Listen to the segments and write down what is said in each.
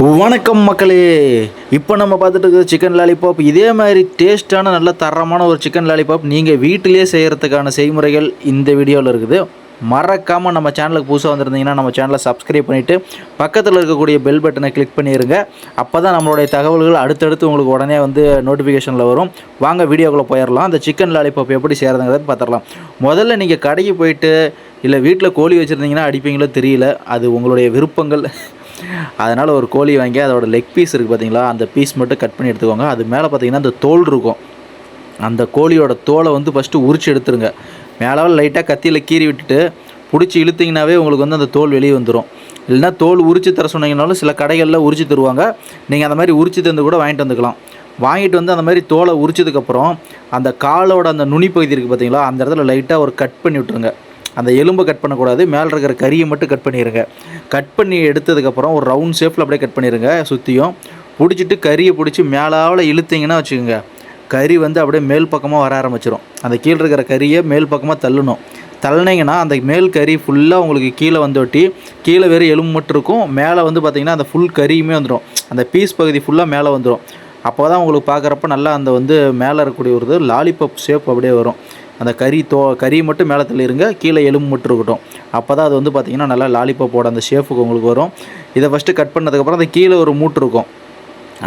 வணக்கம் மக்களே. இப்போ நம்ம பார்த்துட்டு இருக்கிற சிக்கன் லாலிபாப் இதே மாதிரி டேஸ்ட்டான நல்ல தரமான ஒரு சிக்கன் லாலிபாப் நீங்கள் வீட்டிலேயே செய்கிறதுக்கான செய்முறைகள் இந்த வீடியோவில் இருக்குது. மறக்காமல் நம்ம சேனலுக்கு புதுசாக வந்திருந்தீங்கன்னா நம்ம சேனலை சப்ஸ்கிரைப் பண்ணிவிட்டு பக்கத்தில் இருக்கக்கூடிய பெல் பட்டனை கிளிக் பண்ணிடுங்க. அப்போ தான் நம்மளுடைய தகவல்கள் அடுத்தடுத்து உங்களுக்கு உடனே நோட்டிஃபிகேஷனில் வரும். வாங்க வீடியோக்குள்ளே போயிடலாம். அந்த சிக்கன் லாலிபாப் எப்படி செய்கிறதுங்கிறத பார்த்துடலாம். முதல்ல நீங்கள் கடைக்கு போயிட்டு இல்லை வீட்டில் கோழி வச்சுருந்தீங்கன்னா அடிப்பீங்களோ தெரியல, அது உங்களுடைய விருப்பங்கள். அதனால் ஒரு கோழி வாங்கி அதோடய லெக் பீஸ் இருக்குது பார்த்தீங்களா, அந்த பீஸ் மட்டும் கட் பண்ணி எடுத்துக்கோங்க. அது மேலே பார்த்தீங்கன்னா அந்த தோல் இருக்கும். அந்த கோழியோட தோலை ஃபஸ்ட்டு உரித்து எடுத்துருங்க. மேலே லைட்டாக கத்தியில் கீறி விட்டுட்டு பிடிச்சி இழுத்திங்கனாவே உங்களுக்கு அந்த தோல் வெளியே வந்துடும். இல்லைனா தோல் உரித்து தர சொன்னீங்கனாலும் சில கடைகளில் உரித்து தருவாங்க. நீங்கள் அந்த மாதிரி உரித்து தந்து கூட வாங்கிட்டு வந்துக்கலாம். வாங்கிட்டு அந்த மாதிரி தோலை உரிச்சதுக்கப்புறம் அந்த காலோட அந்த நுனி பகுதி இருக்குது பார்த்தீங்களா, அந்த இடத்துல லைட்டாக ஒரு கட் பண்ணி விட்டுருங்க. அந்த எலும்பை கட் பண்ணக்கூடாது, மேலே இருக்கிற கறியை மட்டும் கட் பண்ணிடுங்க. கட் பண்ணி எடுத்ததுக்கப்புறம் ஒரு ரவுண்ட் ஷேப்பில் அப்படியே கட் பண்ணிடுங்க. சுற்றியும் பிடிச்சிட்டு கறியை பிடிச்சி மேலாவில் இழுத்திங்கன்னா வச்சுக்கோங்க, கறி அப்படியே மேல் பக்கமாக வர ஆரம்பிச்சிடும். அந்த கீழே இருக்கிற கறியை மேல் பக்கமாக தள்ளணும். தள்ளினீங்கன்னா அந்த மேல் கறி ஃபுல்லாக உங்களுக்கு கீழே ஒட்டி கீழே வெறும் எலும்பு மட்டும் இருக்கும். மேலே பார்த்திங்கன்னா அந்த ஃபுல் கறியுமே வந்துடும். அந்த பீஸ் பகுதி ஃபுல்லாக மேலே வந்துடும். அப்போ தான் உங்களுக்கு பார்க்குறப்ப நல்லா அந்த மேலே இருக்கக்கூடிய ஒரு லாலிபாப் ஷேப் அப்படியே வரும். அந்த கறி மட்டும் மேலே தள்ளிடுங்க, கீழே எலும்பு மட்டும் இருக்கட்டும். அப்போ தான் அது பார்த்திங்கன்னா நல்லா லாலிபாப்போட அந்த ஷேப்புக்கு உங்களுக்கு வரும். இதை ஃபஸ்ட்டு கட் பண்ணதுக்கப்புறம் அந்த கீழே ஒரு மூட்டு இருக்கும்.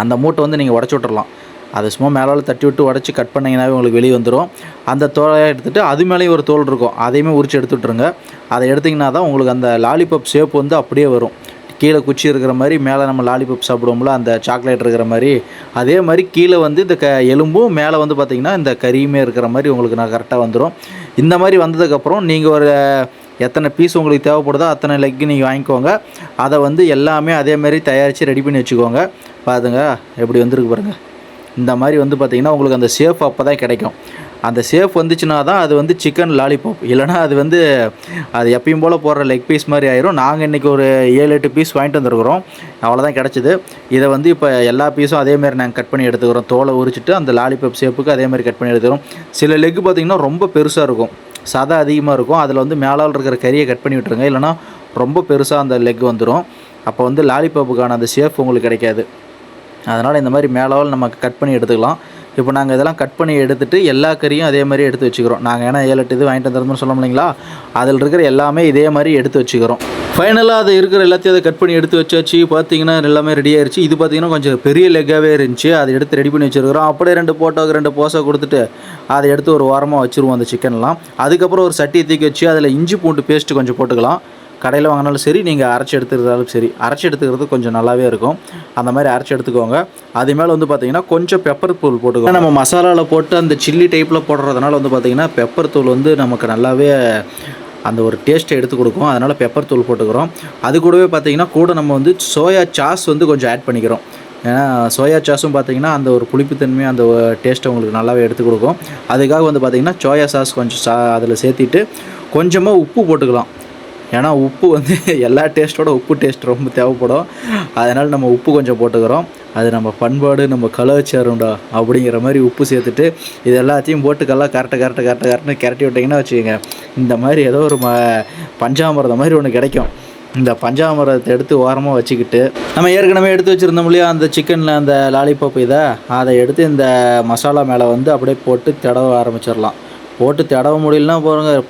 அந்த மூட்டை நீங்கள் உடச்சி விட்றலாம். அதை சும்மா மேலே தட்டி விட்டு உடச்சி கட் பண்ணிங்கனாவே உங்களுக்கு வெளியே வந்துடும். அந்த தோலை எடுத்துகிட்டு அது மேலேயும் ஒரு தோல் இருக்கும், அதையுமே உரித்து எடுத்துவிட்ருங்க. அதை எடுத்திங்கன்னா தான் உங்களுக்கு அந்த லாலிபாப் ஷேப் அப்படியே வரும். கீழே குச்சி இருக்கிற மாதிரி மேலே நம்ம லாலிபாப் சாப்பிடுவோம்ல, அந்த சாக்லேட் இருக்கிற மாதிரி அதே மாதிரி கீழே இந்த எலும்பும் மேலே பார்த்திங்கன்னா இந்த கறியுமே இருக்கிற மாதிரி உங்களுக்கு நான் கரெக்டாக வந்துடும். இந்த மாதிரி வந்ததுக்கப்புறம் நீங்கள் ஒரு எத்தனை பீஸ் உங்களுக்கு தேவைப்படுதோ அத்தனை லெக்கு நீங்கள் வாங்கிக்கோங்க. அதை எல்லாமே அதேமாதிரி தயாரித்து ரெடி பண்ணி வச்சுக்கோங்க. பாருங்க எப்படி வந்திருக்கு பாருங்கள். இந்த மாதிரி பார்த்திங்கன்னா உங்களுக்கு அந்த ஷேப் அப்போ தான் கிடைக்கும். அந்த ஷேப் வந்துச்சுன்னா தான் அது சிக்கன் லாலிபாப். இல்லைனா அது எப்பயும் போல் போடுற லெக் பீஸ் மாதிரி ஆயிரும். நாங்கள் இன்றைக்கி ஒரு 7-8 பீஸ் வாங்கிட்டு வந்துருக்குறோம். அவ்வளோதான் கிடச்சிது. இதை இப்போ எல்லா பீஸும் அதேமாதிரி நாங்கள் கட் பண்ணி எடுத்துக்கிறோம். தோலை உரிச்சிட்டு அந்த லாலிபாப் ஷேப்புக்கு அதேமாதிரி கட் பண்ணி எடுத்துக்கிறோம். சில லெக் பார்த்திங்கன்னா ரொம்ப பெருசாக இருக்கும், சதை அதிகமாக இருக்கும். அதில் மேலால் இருக்கிற கறியை கட் பண்ணி விட்டுருங்க. இல்லைனா ரொம்ப பெருசாக அந்த லெக் வந்துடும். அப்போ லாலிபாப்புக்கான அந்த ஷேப் உங்களுக்கு கிடைக்காது. அதனால் இந்த மாதிரி மேலால் நம்ம கட் பண்ணி எடுத்துக்கலாம். இப்போ நாங்கள் இதெல்லாம் கட் பண்ணி எடுத்துகிட்டு எல்லா கறியும் அதே மாதிரி எடுத்து வச்சுக்கிறோம். நாங்கள் ஏன்னா 7-8 இது வாங்கிட்டு வந்துருந்தோம்னு சொல்லணும் இல்லைங்களா, அதில் இருக்கிற எல்லாமே இதே மாதிரி எடுத்து வச்சுக்கிறோம். ஃபைனலாக அது இருக்கிற எல்லாத்தையும் அதை கட் பண்ணி எடுத்து வச்சாச்சு. பார்த்தீங்கன்னா எல்லாமே ரெடி ஆயிடுச்சு. இது பார்த்திங்கன்னா கொஞ்சம் பெரிய லெக்காகவே இருந்துச்சு. அதை எடுத்து ரெடி பண்ணி வச்சுருக்கிறோம். அப்படியே 2 போட்டோக்கு 2 போஸை கொடுத்துட்டு அதை எடுத்து ஒரு வாரமாக வச்சுருவோம் அந்த சிக்கன்லாம். அதுக்கப்புறம் ஒரு சட்டியை தூக்கி வச்சு அதில் இஞ்சி பூண்டு பேஸ்ட்டு கொஞ்சம் போட்டுக்கலாம். கடையில் வாங்கினாலும் சரி, நீங்கள் அரைச்சி எடுத்துக்கிறதாலும் சரி, அரைச்சி எடுத்துக்கிறது கொஞ்சம் நல்லாவே இருக்கும். அந்த மாதிரி அரைச்சி எடுத்துக்கோங்க. அது மேலே பார்த்திங்கன்னா கொஞ்சம் பெப்பர் தூள் போட்டுக்கோங்க. நம்ம மசாலாவில் போட்டு அந்த சில்லி டைப்பில் போடுறதுனால பார்த்திங்கன்னா பெப்பர் தூள் நமக்கு நல்லாவே அந்த ஒரு டேஸ்ட்டை எடுத்து கொடுக்கும். அதனால் பெப்பர் தூள் போட்டுக்கிறோம். அது கூடவே பார்த்திங்கன்னா கூட நம்ம சோயா சாஸ் கொஞ்சம் ஆட் பண்ணிக்கிறோம். ஏன்னா சோயா சாஸும் பார்த்திங்கன்னா அந்த ஒரு புளிப்புத்தன்மை அந்த டேஸ்ட்டை உங்களுக்கு நல்லாவே எடுத்து கொடுக்கும். அதுக்காக பார்த்திங்கன்னா சோயா சாஸ் கொஞ்சம் அதில் சேர்த்திட்டு கொஞ்சமாக உப்பு போட்டுக்கலாம். ஏன்னா உப்பு எல்லா டேஸ்ட்டோட உப்பு டேஸ்ட் ரொம்ப தேவைப்படும். அதனால் நம்ம உப்பு கொஞ்சம் போட்டுக்கிறோம். அது நம்ம பண்பாடு, நம்ம கலாச்சாரம்டா அப்படிங்கிற மாதிரி உப்பு சேர்த்துட்டு இது எல்லாத்தையும் போட்டுக்கெல்லாம் கரெக்டாக கிரட்டி விட்டிங்கன்னா வச்சுக்கோங்க, இந்த மாதிரி ஏதோ ஒரு பஞ்சாமிரதம் மாதிரி ஒன்று கிடைக்கும். இந்த பஞ்சாமிரதத்தை எடுத்து ஓரமாக வச்சுக்கிட்டு நம்ம ஏற்கனவே எடுத்து வச்சுருந்தோம் இல்லையா அந்த சிக்கனில் அந்த லாலிபாப் அதை எடுத்து இந்த மசாலா மேலே அப்படியே போட்டு தடவ ஆரம்பிச்சிடலாம். போட்டு தடவ முடியலன்னா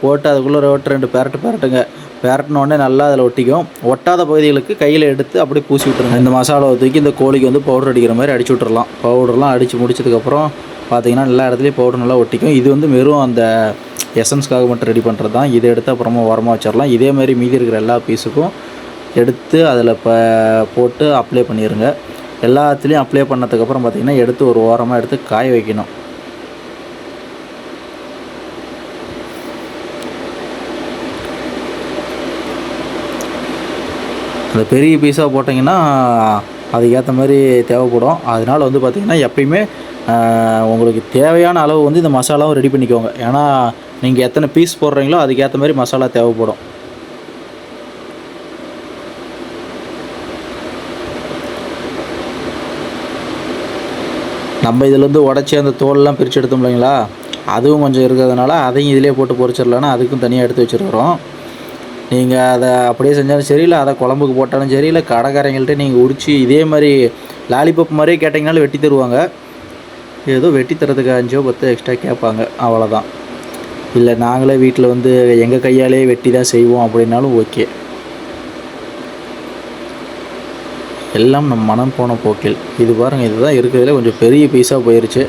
போட்டு அதுக்குள்ளே 2 பெரட்டுங்க. பெரட்டினோடனே நல்லா அதில் ஒட்டிக்கும். ஒட்டாத பகுதிகளுக்கு கையில் எடுத்து அப்படியே பூசி விட்டுருங்க. இந்த மசாலாவை தூக்கி இந்த கோழிக்கு பவுடர் அடிக்கிற மாதிரி அடிச்சு விட்டுறலாம். பவுடர்லாம் அடித்து முடிச்சதுக்கப்புறம் பார்த்திங்கன்னா எல்லா இடத்துலையும் பவுடர் நல்லா ஒட்டிக்கும். இது வெறும் அந்த எசன்ஸ்க்காக மட்டும் ரெடி பண்ணுறது தான். இதை எடுத்து அப்புறமா உரமாக வச்சிடலாம். இதேமாதிரி மீதி இருக்கிற எல்லா பீஸுக்கும் எடுத்து அதில் போட்டு அப்ளை பண்ணிடுங்க. எல்லாத்துலேயும் அப்ளை பண்ணதுக்கப்புறம் பார்த்திங்கன்னா எடுத்து ஒரு ஓரமாக எடுத்து காய வைக்கணும். அந்த பெரிய பீஸாக போட்டிங்கன்னா அதுக்கேற்ற மாதிரி தேவைப்படும். அதனால் பார்த்திங்கன்னா எப்பயுமே உங்களுக்கு தேவையான அளவு இந்த மசாலாவும் ரெடி பண்ணிக்கோங்க. ஏன்னா நீங்கள் எத்தனை பீஸ் போடுறீங்களோ அதுக்கேற்ற மாதிரி மசாலா தேவைப்படும். நம்ம இதில் உடச்சி அந்த தோலெலாம் பிரித்து எடுத்தோம் இல்லைங்களா, அதுவும் கொஞ்சம் இருக்கிறதுனால அதையும் இதிலே போட்டு பொரிச்சிடலான்னா அதுக்கும் தனியாக எடுத்து வச்சுருக்கிறோம். நீங்கள் அதை அப்படியே செஞ்சாலும் சரி, இல்லை அதை குழம்புக்கு போட்டாலும் சரி, இல்லை கடைக்காரங்கள்ட்ட நீங்கள் உரித்து இதே மாதிரி லாலிபப் மாதிரியே கேட்டிங்கனாலும் வெட்டி தருவாங்க. ஏதோ வெட்டி தரதுக்கு 5 10 எக்ஸ்ட்ரா கேட்பாங்க, அவ்வளோதான். இல்லை நாங்களே வீட்டில் வந்து எங்கள் கையாலே வெட்டி தான் செய்வோம் அப்படின்னாலும் ஓகே. எல்லாம் நம்ம மனம் போன போக்கில். இது பாருங்கள், இதுதான் இருக்கிறதுல கொஞ்சம் பெரிய பீஸாக போயிடுச்சு.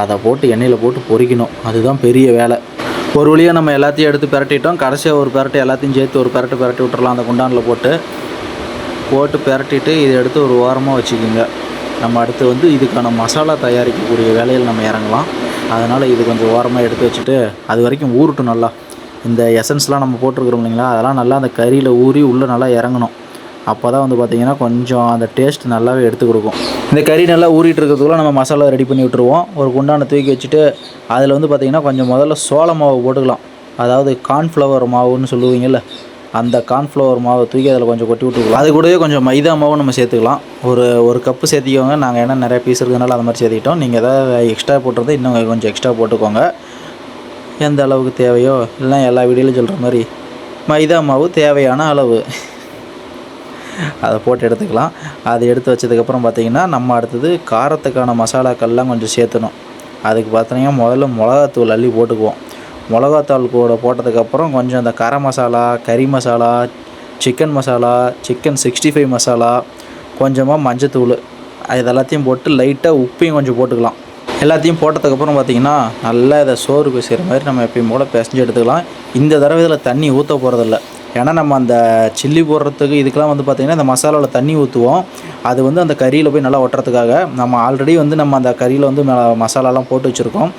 அதை போட்டு எண்ணெயில் போட்டு பொரிக்கணும், அதுதான் பெரிய வேலை. ஒரு வழியாக நம்ம எல்லாத்தையும் எடுத்து பிரட்டிட்டோம். கடைசியாக ஒரு பிரட்டு எல்லாத்தையும் சேர்த்து ஒரு பிரட்டி விட்டுறலாம் அந்த குண்டானில் போட்டு பிரட்டிட்டு இதை எடுத்து ஒரு ஓரமாக வச்சுக்கோங்க. நம்ம அடுத்து வந்து இதுக்கான மசாலா தயாரிக்கக்கூடிய வேலையில் நம்ம இறங்கலாம். அதனால் இது கொஞ்சம் ஓரமாக எடுத்து வச்சுட்டு அது வரைக்கும் ஊறட்டும் நல்லா. இந்த எசன்ஸ்லாம் நம்ம போட்டிருக்கிறோம் இல்லைங்களா, அதெல்லாம் நல்லா அந்த கறியில் ஊறி உள்ளே நல்லா இறங்கணும். அப்போ தான் வந்து பார்த்திங்கன்னா கொஞ்சம் அந்த டேஸ்ட் நல்லாவே எடுத்து கொடுக்கும். இந்த கறி நல்லா ஊறிட்டு இருக்கிறதுக்குள்ள நம்ம மசாலா ரெடி பண்ணி விட்டுருவோம். ஒரு குண்டானை தூக்கி வச்சுட்டு அதில் வந்து பார்த்திங்கன்னா கொஞ்சம் முதல்ல சோள மாவு போட்டுக்கலாம். அதாவது கார்ன்ஃப்ளவர் மாவுன்னு சொல்லுவீங்கள்ல, அந்த கார்ன்ஃப்ளவர் மாவை தூக்கி அதில் கொஞ்சம் கொட்டி விட்டுக்கலாம். அது கூடவே கொஞ்சம் மைதா மாவும் நம்ம சேர்த்துக்கலாம். ஒரு கப்பு சேர்த்திக்கோங்க. நாங்கள் ஏன்னா நிறைய பீஸ் இருக்கிறதுனால அந்த மாதிரி சேர்த்துக்கிட்டோம். நீங்கள் எதாவது எக்ஸ்ட்ரா போட்டுறது இன்னும் கொஞ்சம் எக்ஸ்ட்ரா போட்டுக்கோங்க. எந்த அளவுக்கு தேவையோ, இல்லைனா எல்லா வீடியோலையும் சொல்கிற மாதிரி மைதா மாவு தேவையான அளவு அதை போட்டு எடுத்துக்கலாம். அதை எடுத்து வச்சதுக்கப்புறம் பார்த்திங்கன்னா நம்ம அடுத்தது காரத்துக்கான மசாலாக்கள்லாம் கொஞ்சம் சேர்த்தணும். அதுக்கு பார்த்தீங்கன்னா முதல்ல மிளகாத்தூள் அள்ளி போட்டுக்குவோம். மிளகாத்தூள் கூட போட்டதுக்கப்புறம் கொஞ்சம் அந்த கரம் மசாலா, கறி மசாலா, சிக்கன் மசாலா, சிக்கன் 65 மசாலா, கொஞ்சமாக மஞ்சத்தூள், இதெல்லாத்தையும் போட்டு லைட்டாக உப்பையும் கொஞ்சம் போட்டுக்கலாம். எல்லாத்தையும் போட்டதுக்கப்புறம் பார்த்திங்கன்னா நல்லா இதை சோறு பேசுகிற மாதிரி நம்ம எப்பயும் போல் பிசைஞ்சு எடுத்துக்கலாம். இந்த தடவை இதில் தண்ணி ஊற்ற போகிறதில்ல. ஏன்னா நம்ம அந்த சில்லி போடுறதுக்கு இதுக்கெலாம் வந்து பார்த்திங்கன்னா இந்த மசாலாவில் தண்ணி ஊற்றுவோம். அது வந்து அந்த கறியில் போய் நல்லா ஒட்டுறதுக்காக. நம்ம ஆல்ரெடி வந்து நம்ம அந்த கறியில் வந்து மசாலாலாம் போட்டு வச்சுருக்கோம்.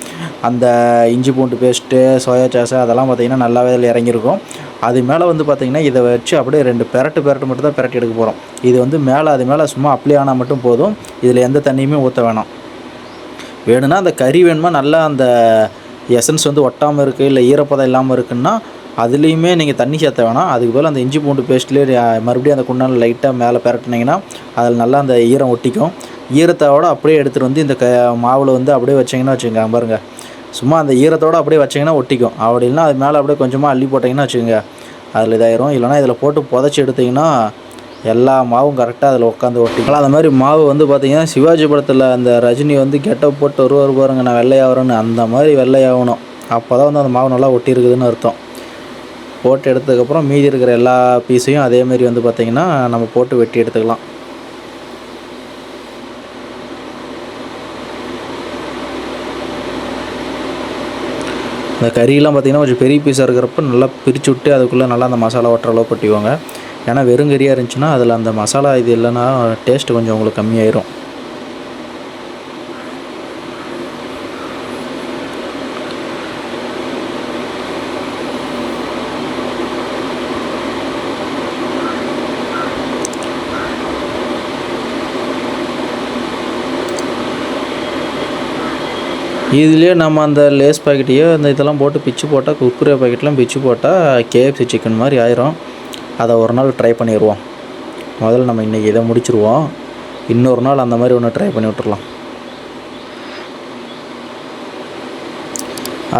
அந்த இஞ்சி பூண்டு பேஸ்ட்டு, சோயா சாஸு அதெல்லாம் பார்த்திங்கன்னா நல்லாவே இதில் இறங்கியிருக்கும். அது மேலே வந்து பார்த்திங்கன்னா இதை வச்சு அப்படியே 2 பெரட்டு மட்டும் தான் பெரட்டி எடுக்க போகிறோம். இது வந்து அது மேலே சும்மா அப்ளை ஆனால் மட்டும் போதும். இதில் எந்த தண்ணியுமே ஊற்ற வேணாம். வேணும்னா அந்த கறி வேணுமா நல்லா அந்த எசன்ஸ் வந்து ஒட்டாமல் இருக்குது, இல்லை ஈரப்பதம் இல்லாமல் இருக்குன்னா அதுலேயுமே நீங்கள் தண்ணி சேர்த்த வேணாம். அதுக்கு பதில் அந்த இஞ்சி பூண்டு பேஸ்ட்லேயே மறுபடியும் அந்த குண்டானில் லைட்டாக மேலே பெரட்டினீங்கன்னா அதில் நல்லா அந்த ஈரம் ஒட்டிக்கும். ஈரத்தோடு அப்படியே எடுத்துகிட்டு வந்து இந்த மாவில் வந்து அப்படியே வச்சிங்கன்னா வச்சுக்கோங்க. பாருங்கள், சும்மா அந்த ஈரத்தோடு அப்படியே வச்சிங்கன்னா ஒட்டிக்கும். அப்படி இல்லைனா அது மேலே அப்படியே கொஞ்சமாக அள்ளி போட்டிங்கன்னா வச்சுக்கோங்க, அதில் இதாயிரும். இல்லைனா இதில் போட்டு புதைச்சி எடுத்திங்கன்னா எல்லா மாவும் கரெக்டாக அதில் உட்காந்து ஒட்டிக்கலாம். அந்த மாதிரி மாவு வந்து பார்த்திங்கன்னா சிவாஜி படத்தில் அந்த ரஜினி வந்து கெட்டப் போட்டு வருவார் பாருங்க, நான் வெள்ளையாகிறேன்னு, அந்த மாதிரி வெள்ளையாகணும். அப்போ தான் வந்து அந்த மாவு நல்லா ஒட்டி இருக்குதுன்னு அர்த்தம். போட்டு எடுத்ததுக்கப்புறம் மீதி இருக்கிற எல்லா பீஸையும் அதேமாரி வந்து பார்த்திங்கன்னா நம்ம போட்டு வெட்டி எடுத்துக்கலாம். இந்த கறியெல்லாம் பார்த்திங்கன்னா கொஞ்சம் பெரிய பீஸாக இருக்கிறப்ப நல்லா பிரித்து விட்டு அதுக்குள்ளே நல்லா அந்த மசாலா ஒட்டுற அளவு கொட்டிக்குவாங்க. ஏன்னா வெறும் கறியாக இருந்துச்சுன்னா அதில் அந்த மசாலா இது இல்லைன்னா டேஸ்ட்டு கொஞ்சம் உங்களுக்கு கம்மியாயிரும். இதுலேயே நம்ம அந்த லேஸ் பாக்கெட்டையோ அந்த இதெல்லாம் போட்டு பிச்சு போட்டால், குர்குரே பாக்கெட்லாம் பிச்சு போட்டால் KFC சிக்கன் மாதிரி ஆயிரும். அதை ஒரு நாள் ட்ரை பண்ணிடுவோம். முதல்ல நம்ம இன்றைக்கி இதை முடிச்சுருவோம். இன்னொரு நாள் அந்த மாதிரி ஒன்று ட்ரை பண்ணி விட்டுறலாம்.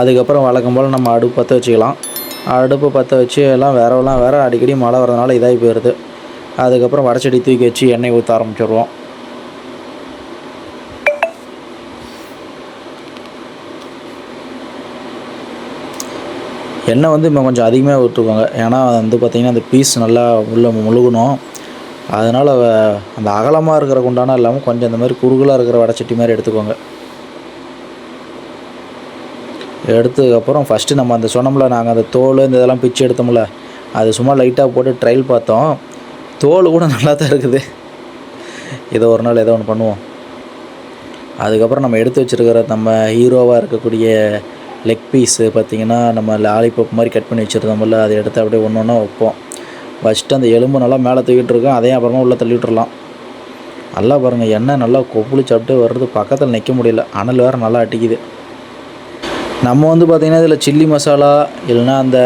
அதுக்கப்புறம் வழக்கம் போல் நம்ம அடுப்பு பற்ற வச்சுக்கலாம். அடுப்பு பற்ற வச்சு எல்லாம் வேறு அடிக்கடி மழை வரதுனால இதாகி போயிடுது. அதுக்கப்புறம் வடச்சட்டி தூக்கி வச்சு எண்ணெய் ஊற்ற ஆரம்பிச்சிடுவோம். எண்ணெய் வந்து இன்னும் கொஞ்சம் அதிகமாக ஊற்றுக்கோங்க. ஏன்னா வந்து பார்த்திங்கன்னா அந்த பீஸ் நல்லா உள்ளே முழுகணும். அதனால் அந்த அகலமாக இருக்கிற குண்டானா இல்லாமல் கொஞ்சம் இந்த மாதிரி குறுகலாக இருக்கிற வடச்சட்டி மாதிரி எடுத்துக்கோங்க. எடுத்ததுக்கப்புறம் ஃபஸ்ட்டு நம்ம அந்த சொன்னோம்ல, நாங்கள் அந்த தோல் இந்த இதெல்லாம் பிச்சு எடுத்தோம்ல, அது சும்மா லைட்டாக போட்டு ட்ரையல் பார்த்தோம். தோல் கூட நல்லா தான் இருக்குது. இதை ஒரு நாள் ஏதோ ஒன்று பண்ணுவோம். அதுக்கப்புறம் நம்ம எடுத்து வச்சுருக்கிற நம்ம ஹீரோவாக இருக்கக்கூடிய லெக் பீஸு பார்த்திங்கன்னா நம்ம லாலிபப் மாதிரி கட் பண்ணி வச்சுருந்தோம்ல, அதை எடுத்து அப்படியே ஒன்று ஒன்றா வைப்போம். வச்சுட்டு அந்த எலும்பு நல்லா மேலே தூக்கிட்டு இருக்கோம். அதையும் அப்புறமா உள்ளே தள்ளி விட்டுறலாம். நல்லா பாருங்கள், எண்ணெய் நல்லா கொப்புளிச்சு அப்படியே வர்றது, பக்கத்தில் நிற்க முடியல, அனல் வேறு நல்லா அடிக்குது. நம்ம வந்து பார்த்திங்கன்னா இதில் சில்லி மசாலா இல்லைன்னா அந்த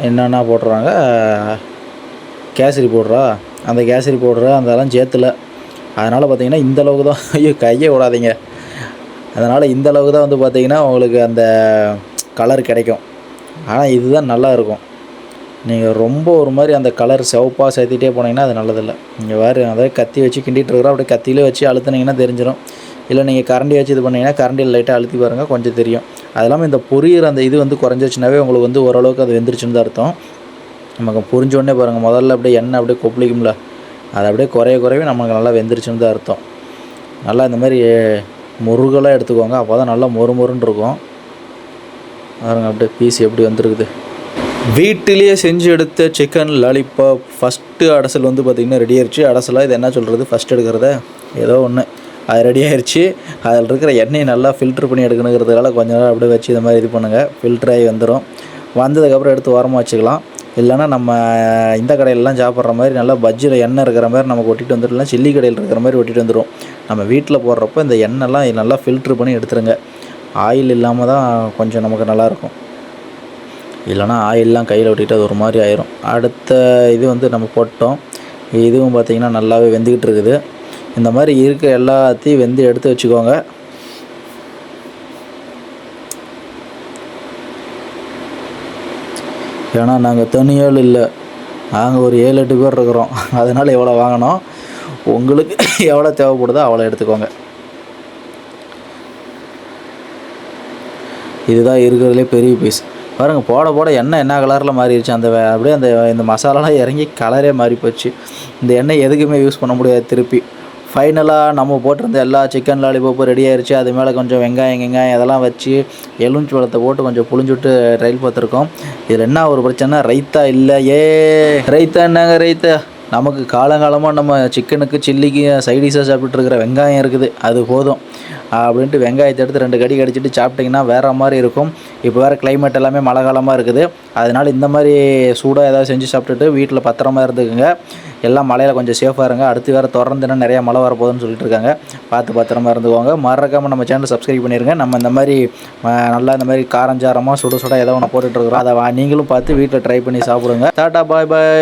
என்னென்ன போடுறாங்க, கேசரி போடுறா, அந்த கேசரி போடுற அதெல்லாம் சேர்த்துல. அதனால் பார்த்திங்கன்னா இந்தளவுக்கு தான், ஐயோ கையை விடாதீங்க, அதனால் இந்தளவுக்கு தான் வந்து பார்த்திங்கன்னா உங்களுக்கு அந்த கலர் கிடைக்கும். ஆனால் இதுதான் நல்லா இருக்கும். நீங்கள் ரொம்ப ஒரு மாதிரி அந்த கலர் சிவப்பாக சேர்த்திட்டே போனீங்கன்னா அது நல்லதில்லை. நீங்கள் வேறு அதாவது கத்தி வச்சு கிண்டிகிட்டு இருக்கிறோம், அப்படியே கத்தியிலே வச்சு அழுத்துனீங்கன்னா தெரிஞ்சிடும். இல்லை நீங்கள் கரண்டி வச்சு இது பண்ணிங்கன்னா கரண்டியில் லைட்டாக அழுத்தி பாருங்கள், கொஞ்சம் தெரியும். அது இல்லாமல் இந்த பொரியிற அந்த இது வந்து குறைஞ்சிருச்சுனாவே உங்களுக்கு வந்து ஓரளவுக்கு அது வெந்துருச்சுன்னு தான் அர்த்தம். நமக்கு புரிஞ்சோடனே பாருங்கள், முதல்ல அப்படியே எண்ணெய் அப்படியே கொப்பளிக்கும்ல, அது அப்படியே குறையவே நமக்கு நல்லா வெந்துருச்சுன்னு தான் அர்த்தம். நல்லா இந்த மாதிரி முருகலாக எடுத்துக்கோங்க, அப்போ தான் நல்லா மொறுன்னு இருக்கும். பாருங்கள் அப்படியே பீஸ் எப்படி வந்துருக்குது. வீட்டிலேயே செஞ்சு எடுத்த சிக்கன் லாலிபாப் ஃபஸ்ட்டு அடசல் வந்து பார்த்திங்கன்னா ரெடி ஆயிடுச்சு. அடசலாக இது என்ன சொல்கிறது, ஃபஸ்ட் எடுக்கிறத ஏதோ ஒன்று அது ரெடி ஆயிடுச்சு. அதில் இருக்கிற எண்ணெயை நல்லா ஃபில்ட்ரு பண்ணி எடுக்கணுங்கிறதுனால கொஞ்ச நேரம் அப்படியே வச்சு இந்த மாதிரி இது பண்ணுங்கள், ஃபில்ட்ராகி வந்துடும். வந்ததுக்கப்புறம் எடுத்து ஓரமாக வச்சுக்கலாம். இல்லைனா நம்ம இந்த கடையிலலாம் சாப்பிட்ற மாதிரி நல்லா பஜ்ஜியில் எண்ணெய் இருக்கிற மாதிரி நமக்கு ஒட்டிட்டு வந்துடலாம், சில்லி கடையில் இருக்கிற மாதிரி ஒட்டிட்டு வந்துடும். நம்ம வீட்டில் போடுறப்போ இந்த எண்ணெய்லாம் நல்லா ஃபில்ட்ரு பண்ணி எடுத்துருங்க. ஆயில் இல்லாமல் தான் கொஞ்சம் நமக்கு நல்லாயிருக்கும். இல்லைனா ஆயிலெலாம் கையில் ஒட்டிட்டு அது ஒரு மாதிரி ஆயிரும். அடுத்த இது வந்து நம்ம போட்டோம். இதுவும் பார்த்திங்கன்னா நல்லாவே வெந்துக்கிட்டு இருக்குது. இந்த மாதிரி இருக்கிற எல்லாத்தையும் வெந்து எடுத்து வச்சுக்கோங்க. ஏன்னா நாங்கள் தனியால் இல்லை, நாங்கள் ஒரு 7-8 பேர் இருக்கிறோம். அதனால் எவ்வளோ வாங்கினோம், உங்களுக்கு எவ்வளோ தேவைப்படுதோ அவ்வளோ எடுத்துக்கோங்க. இதுதான் இருக்கிறதுலே பெரிய பீஸ். பாருங்கள், போட எண்ணெய் என்ன கலரில் மாறிடுச்சு. அப்படியே இந்த மசாலாலாம் இறங்கி கலரே மாறி போச்சு. இந்த எண்ணெய் எதுக்குமே யூஸ் பண்ண முடியாது திருப்பி. ஃபைனலாக நம்ம போட்டிருந்த எல்லா சிக்கன் லாலிபாப்பும் ரெடி ஆயிடுச்சு. அது மேலே கொஞ்சம் வெங்காயம் இதெல்லாம் வச்சு எலுமிச்சை பழத்தை போட்டு கொஞ்சம் புளிஞ்சுட்டு ட்ரைல் பார்த்துருக்கோம். இதில் என்ன ஒரு பிரச்சனை, ரைத்தா இல்லை. ரைத்தா என்னங்க ரைத்தா, நமக்கு காலங்காலமாக நம்ம சிக்கனுக்கு சில்லிக்கு சைடிஷாக சாப்பிட்டுட்டு இருக்கிற வெங்காயம் இருக்குது, அது போதும் அப்படின்ட்டு வெங்காயத்தை எடுத்து 2 கடி கடிச்சிட்டு சாப்பிட்டிங்கன்னா வேறு மாதிரி இருக்கும். இப்போ வேறு கிளைமேட் எல்லாமே மழை காலமாக இருக்குது. அதனால் இந்த மாதிரி சூடாக ஏதாவது செஞ்சு சாப்பிட்டுட்டு வீட்டில் பத்திரமா இருந்துக்குங்க. எல்லாம் மழையில் கொஞ்சம் சேஃபாக இருங்க. அடுத்து வேறு தொடர்ந்துன்னா நிறையா மழை வரப்போகுதுன்னு சொல்லிட்டு இருக்காங்க. பார்த்து பத்திரமா இருந்துக்கோங்க. மறக்காமல் நம்ம சேனல் சப்ஸ்கிரைப் பண்ணிடுங்க. நம்ம இந்த மாதிரி நல்லா இந்த மாதிரி காரஞ்சாரமாக சுட ஏதோ ஒன்று போட்டுட்ருக்குறோம். அதை நீங்களும் பார்த்து வீட்டில் ட்ரை பண்ணி சாப்பிடுங்க. டாட்டா பாய் பாய்.